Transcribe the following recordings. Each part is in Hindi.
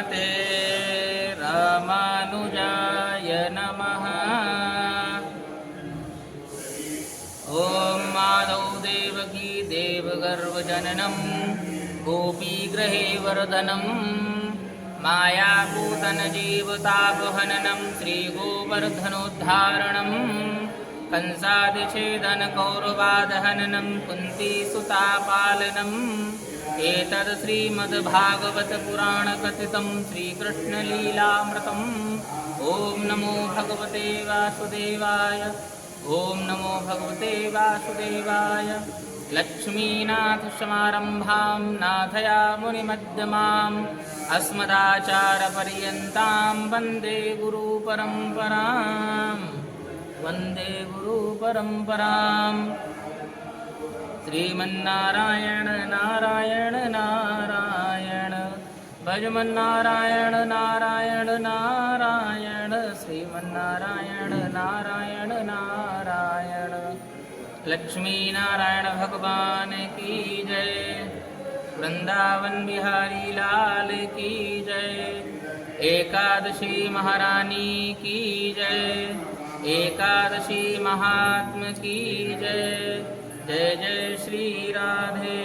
श्रीमते रामानुजाय नमः। ॐ माधव देवकी देवगर्वजननं गोपीगृहे वर्धनं मायापूतनजीवतापहननं श्रीगोवर्धनोद्धारणं कंसादिच्छेदनकौरवादहननं कुन्तीसुतापालनम् एतद् श्रीमद्भागवतपुराणकथितं श्रीकृष्णलीलामृतम्। ॐ नमो भगवते वासुदेवाय। ॐ नमो भगवते वासुदेवाय। लक्ष्मीनाथसमारम्भां नाथयामुनिमध्यमाम् अस्मदाचार्यपर्यन्तां वन्दे गुरुपरम्पराम्। वन्दे गुरुपरम्पराम्। श्रीमन्नारायण नारायण नारायण भजमन्नारायण नारायण नारायण श्रीमन्नारायण नारायण नारायण। लक्ष्मी नारायण भगवान की जय। वृंदावन बिहारी लाल की जय। एकादशी महारानी की जय। एकादशी महात्म की जय। जय जय श्री राधे।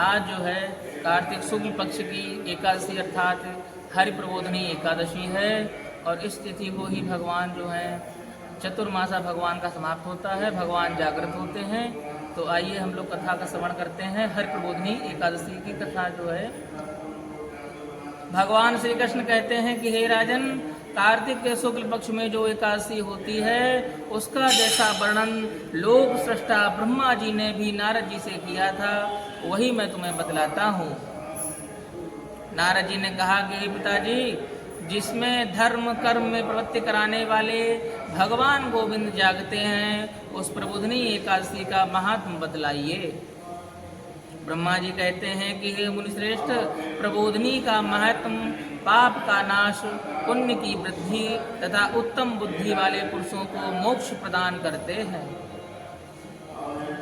आज जो है कार्तिक शुक्ल पक्ष की एकादशी अर्थात हरि प्रबोधनी एकादशी है और इस तिथि को ही भगवान जो है चतुर्मासा भगवान का समाप्त होता है, भगवान जागृत होते हैं। तो आइए हम लोग कथा का श्रवण करते हैं। हरि प्रबोधनी एकादशी की कथा जो है भगवान श्री कृष्ण कहते हैं कि हे राजन, कार्तिक के शुक्ल पक्ष में जो एकादशी होती है उसका जैसा वर्णन लोक सृष्टा ब्रह्मा जी ने भी नारद जी से किया था वही मैं तुम्हें बतलाता हूँ। नारद जी ने कहा कि हे पिताजी, जिसमें धर्म कर्म में प्रवृत्ति कराने वाले भगवान गोविंद जागते हैं उस प्रबोधनी एकादशी का महात्म बतलाइए। ब्रह्मा जी कहते हैं कि हे मुनिश्रेष्ठ, प्रबोधनी का महात्म पाप का नाश, पुण्य की वृद्धि तथा उत्तम बुद्धि वाले पुरुषों को मोक्ष प्रदान करते हैं।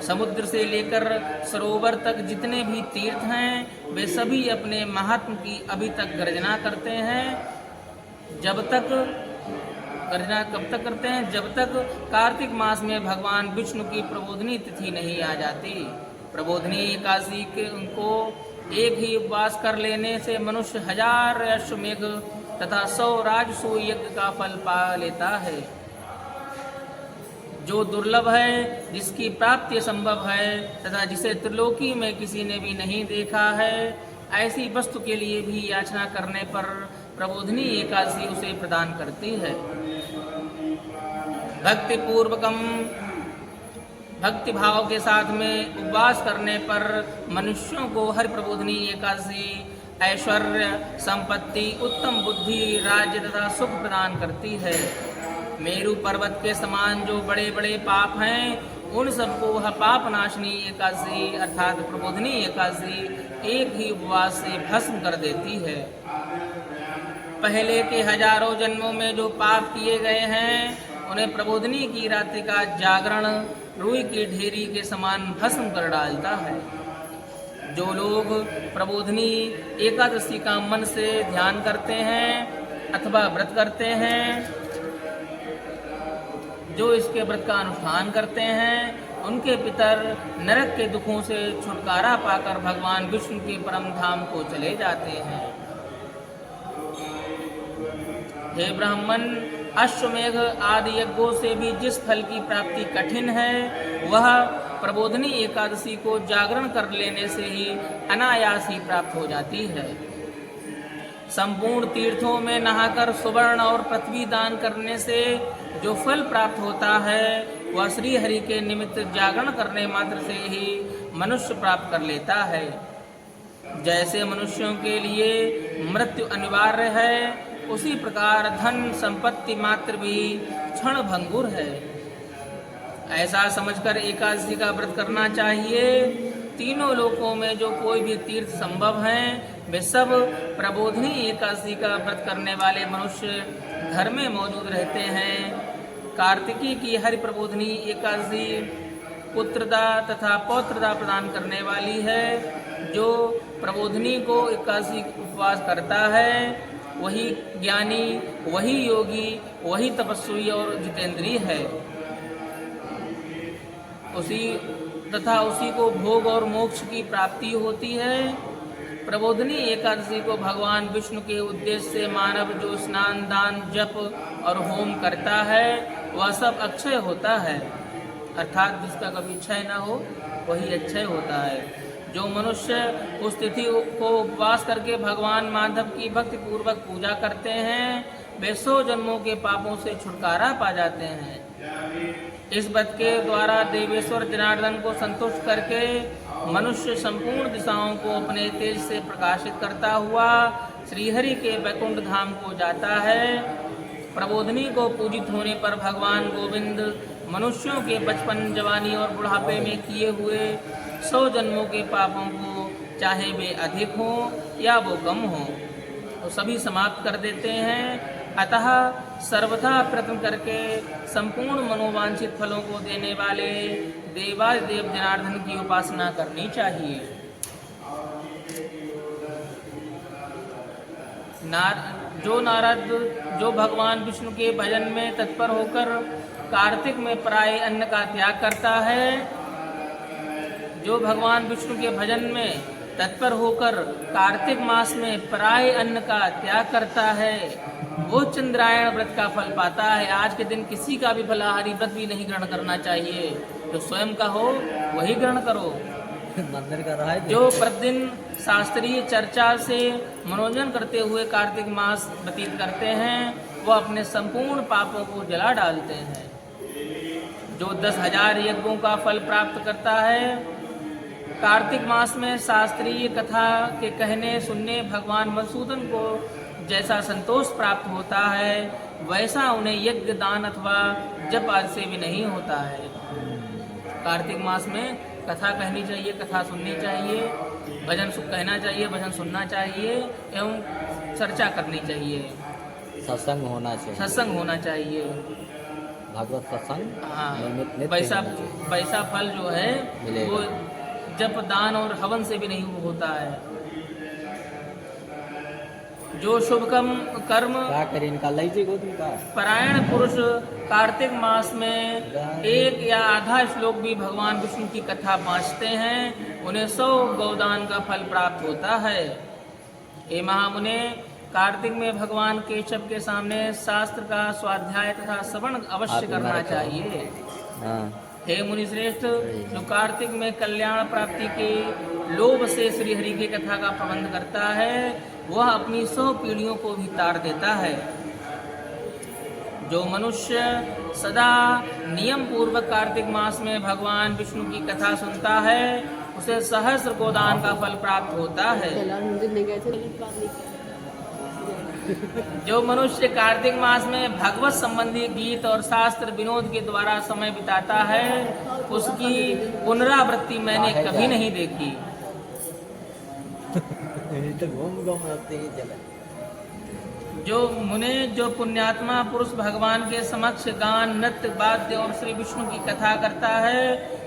समुद्र से लेकर सरोवर तक जितने भी तीर्थ हैं वे सभी अपने महात्म की अभी तक गर्जना करते हैं। गर्जना कब तक करते हैं? जब तक कार्तिक मास में भगवान विष्णु की प्रबोधनी तिथि नहीं आ जाती। प्रबोधनी एकादशी के उनको एक ही उपवास कर लेने से मनुष्य 1000 अश्वमेघ तथा 100 राजसूय यज्ञ का फल पा लेता है। जो दुर्लभ है, जिसकी प्राप्ति संभव है तथा जिसे त्रिलोकी में किसी ने भी नहीं देखा है, ऐसी वस्तु के लिए भी याचना करने पर प्रबोधनी एकादशी उसे प्रदान करती है। भक्ति पूर्वकम भक्ति भाव के साथ में उपवास करने पर मनुष्यों को हरि प्रबोधनी एकादशी ऐश्वर्य, संपत्ति, उत्तम बुद्धि, राज्य तथा सुख प्रदान करती है। मेरु पर्वत के समान जो बड़े बड़े पाप हैं उन सबको वह पाप नाशनी एकादशी अर्थात प्रबोधनी एकादशी एक ही उपवास से भस्म कर देती है। पहले के हजारों जन्मों में जो पाप किए गए हैं उन्हें प्रबोधनी की रात्रि का जागरण रुई की ढेरी के समान भस्म कर डालता है। जो लोग प्रबोधनी एकादशी का मन से ध्यान करते हैं अथवा व्रत करते हैं, जो इसके व्रत का अनुष्ठान करते हैं, उनके पितर नरक के दुखों से छुटकारा पाकर भगवान विष्णु के परम धाम को चले जाते हैं। हे ब्राह्मण, अश्वमेघ आदि यज्ञों से भी जिस फल की प्राप्ति कठिन है वह प्रबोधनी एकादशी को जागरण कर लेने से ही अनायास ही प्राप्त हो जाती है। संपूर्ण तीर्थों में नहाकर सुवर्ण और पृथ्वी दान करने से जो फल प्राप्त होता है वह श्री हरि के निमित्त जागरण करने मात्र से ही मनुष्य प्राप्त कर लेता है। जैसे मनुष्यों के लिए मृत्यु अनिवार्य है उसी प्रकार धन संपत्ति मात्र भी क्षण भंगुर है। ऐसा समझकर एकादशी का व्रत करना चाहिए। तीनों लोकों में जो कोई भी तीर्थ संभव हैं वे सब प्रबोधनी एकादशी का व्रत करने वाले मनुष्य घर में मौजूद रहते हैं। कार्तिकी की हरि प्रबोधनी एकादशी पुत्रदा तथा पौत्रदा प्रदान करने वाली है। जो प्रबोधिनी को एकादशी उपवास करता है वही ज्ञानी, वही योगी, वही तपस्वी और जितेंद्रिय है। उसी को भोग और मोक्ष की प्राप्ति होती है। प्रबोधिनी एकादशी को भगवान विष्णु के उद्देश्य से मानव जो स्नान, दान, जप और होम करता है वह सब अक्षय होता है, अर्थात जिसका कभी क्षय न हो वही अक्षय होता है। जो मनुष्य उस तिथि को उपवास करके भगवान माधव की भक्ति पूर्वक पूजा करते हैं वे 100 जन्मों के पापों से छुटकारा पा जाते हैं। इस व्रत के द्वारा देवेश्वर जनार्दन को संतुष्ट करके मनुष्य संपूर्ण दिशाओं को अपने तेज से प्रकाशित करता हुआ श्रीहरि के वैकुंठ धाम को जाता है। प्रबोधिनी को पूजित होने पर भगवान गोविंद मनुष्यों के बचपन, जवानी और बुढ़ापे में किए हुए 100 जन्मों के पापों को चाहे वे अधिक हों या वो कम हों तो सभी समाप्त कर देते हैं। अतः सर्वथा प्रयत्न करके संपूर्ण मनोवांछित फलों को देने वाले देवादिदेव जनार्दन की उपासना करनी चाहिए। जो भगवान विष्णु के भजन में तत्पर होकर कार्तिक में पराये अन्न का त्याग करता है, जो भगवान विष्णु के भजन में तत्पर होकर कार्तिक मास में पराये अन्न का त्याग करता है वो चंद्रायण व्रत का फल पाता है। आज के दिन किसी का भी फलाहारी व्रत भी नहीं ग्रहण करना चाहिए, जो स्वयं का हो वही ग्रहण करो। मंदिर का रहा है जो प्रतिदिन शास्त्रीय चर्चा से मनोरंजन करते हुए कार्तिक मास व्यतीत करते हैं वो अपने संपूर्ण पापों को जला डालते हैं। जो 10,000 यज्ञों का फल प्राप्त करता है, कार्तिक मास में शास्त्रीय कथा के कहने सुनने भगवान मधुसूदन को जैसा संतोष प्राप्त होता है वैसा उन्हें यज्ञ, दान अथवा जप आदि से भी नहीं होता है। कार्तिक मास में कथा कहनी चाहिए, कथा सुननी चाहिए, भजन कहना चाहिए, भजन सुनना चाहिए एवं चर्चा करनी चाहिए, सत्संग होना चाहिए, सत्संग होना चाहिए, भागवत सत्संग। हाँ, पैसा फल जो है वो जप, दान और हवन से भी नहीं होता है। जो शुभ कर्म परायण पुरुष कार्तिक मास में 1 या आधा श्लोक भी भगवान विष्णु की कथा बाँचते हैं उन्हें 100 गौदान का फल प्राप्त होता है। हे महामुने, कार्तिक में भगवान केशव के सामने शास्त्र का स्वाध्याय तथा श्रवण अवश्य करना चाहिए। हे मुनिश्रेष्ठ, जो कार्तिक में कल्याण प्राप्ति के लोभ से श्रीहरि की कथा का प्रबंध करता है वह अपनी 100 पीढ़ियों को भी तार देता है। जो मनुष्य सदा नियम पूर्वक कार्तिक मास में भगवान विष्णु की कथा सुनता है उसे सहस्र गोदान का फल प्राप्त होता है। जो मनुष्य कार्तिक मास में भगवत संबंधी गीत और शास्त्र विनोद के द्वारा समय बिताता है उसकी पुनरावृत्ति मैंने कभी नहीं देखी। जो पुण्यात्मा पुरुष भगवान के समक्ष गान, नृत्य, वाद्य और श्री विष्णु की कथा करता है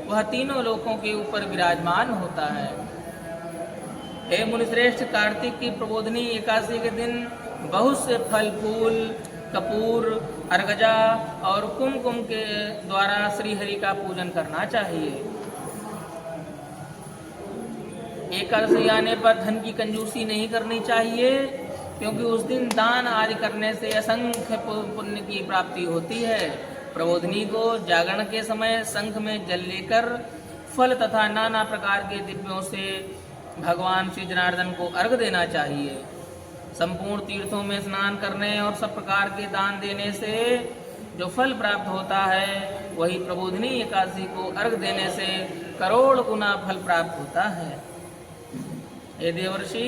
वह तीनों लोकों के ऊपर विराजमान होता है। हे मुनिश्रेष्ठ, कार्तिक की प्रबोधिनी एकादशी के दिन बहुत से फल, फूल, कपूर, अर्गजा और कुमकुम के द्वारा श्रीहरि का पूजन करना चाहिए। एकादशी आने पर धन की कंजूसी नहीं करनी चाहिए क्योंकि उस दिन दान आदि करने से असंख्य पुण्य की प्राप्ति होती है। प्रबोधिनी को जागरण के समय शंख में जल लेकर फल तथा नाना प्रकार के दिव्यों से भगवान श्री जनार्दन को अर्घ देना चाहिए। संपूर्ण तीर्थों में स्नान करने और सब प्रकार के दान देने से जो फल प्राप्त होता है वही प्रबोधिनी एकादशी को अर्घ देने से करोड़ गुना फल प्राप्त होता है। हे देवर्षि,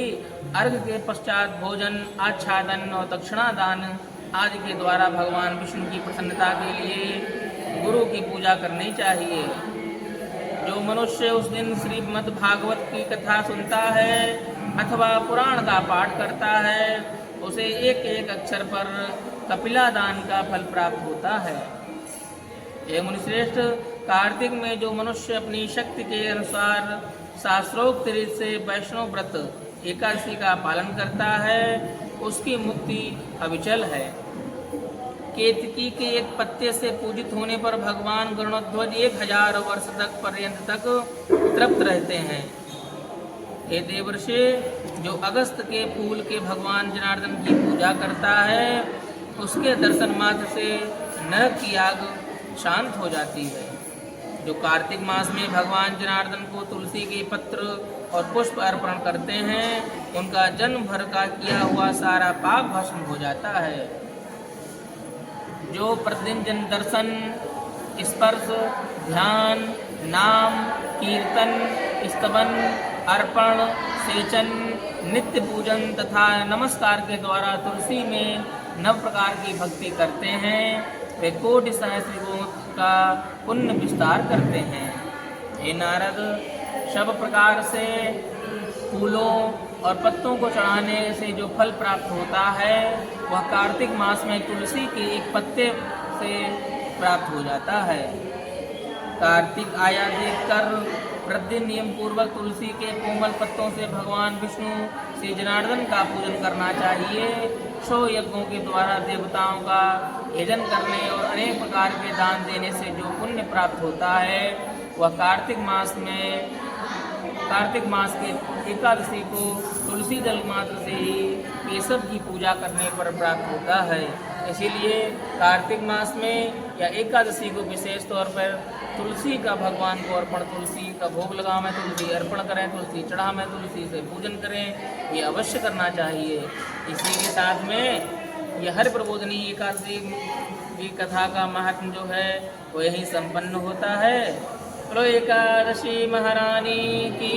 अर्घ के पश्चात भोजन, आच्छादन और दक्षिणादान आदि के द्वारा भगवान विष्णु की प्रसन्नता के लिए गुरु की पूजा करनी चाहिए। जो मनुष्य उस दिन श्रीमद् भागवत की कथा सुनता है अथवा पुराण का पाठ करता है उसे एक एक अक्षर पर कपिला दान का फल प्राप्त होता है। हे मुनिश्रेष्ठ, कार्तिक में जो मनुष्य अपनी शक्ति के अनुसार शास्त्रोक्त रीत से वैष्णव व्रत एकादशी का पालन करता है, उसकी मुक्ति अविचल है। केतकी के एक पत्ते से पूजित होने पर भगवान गरुड़ध्वज 1000 वर्ष तक पर्यंत तक तृप्त रहते हैं। हे देवर्षि, जो अगस्त के फूल के भगवान जनार्दन की पूजा करता है, उसके दर्शन मात्र से नरक की आग शांत हो जाती है। जो कार्तिक मास में भगवान जनार्दन को तुलसी के पत्र और पुष्प अर्पण करते हैं, उनका जन्म भर का किया हुआ सारा पाप भस्म हो जाता है। जो प्रतिदिन जन दर्शन, स्पर्श, ध्यान, नाम, कीर्तन, स्तवन, अर्पण, सेचन, नित्य पूजन तथा नमस्कार के द्वारा तुलसी में 9 प्रकार की भक्ति करते हैं, वे कोटि सहस्र युगों का पुण्य विस्तार करते हैं। हे नारद, सब प्रकार से फूलों और पत्तों को चढ़ाने से जो फल प्राप्त होता है, वह कार्तिक मास में तुलसी के एक पत्ते से प्राप्त हो जाता है। कार्तिक आया देखकर प्रतिदिन नियम पूर्वक तुलसी के कोमल पत्तों से भगवान विष्णु श्री जनार्दन का पूजन करना चाहिए। 100 यज्ञों के द्वारा देवताओं का यजन करने और अनेक प्रकार के दान देने से जो पुण्य प्राप्त होता है, वह कार्तिक मास के एकादशी को तुलसी दल मात्र से ही केशव की पूजा करने पर प्राप्त होता है। इसीलिए कार्तिक मास में या एकादशी को विशेष तौर पर तुलसी का भगवान को अर्पण, तुलसी का भोग लगावें, तुलसी अर्पण करें, तुलसी चढ़ावें, तुलसी से पूजन करें, ये अवश्य करना चाहिए। इसी के साथ में यह हर प्रबोधनी एकादशी की कथा का महात्म जो है वो यही संपन्न होता है। बोलो एकादशी महारानी की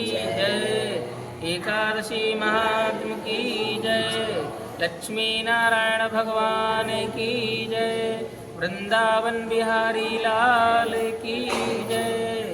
जय, एकादशी महात्म की जय, लक्ष्मी नारायण भगवान की जय, वृंदावन बिहारी लाल की जय।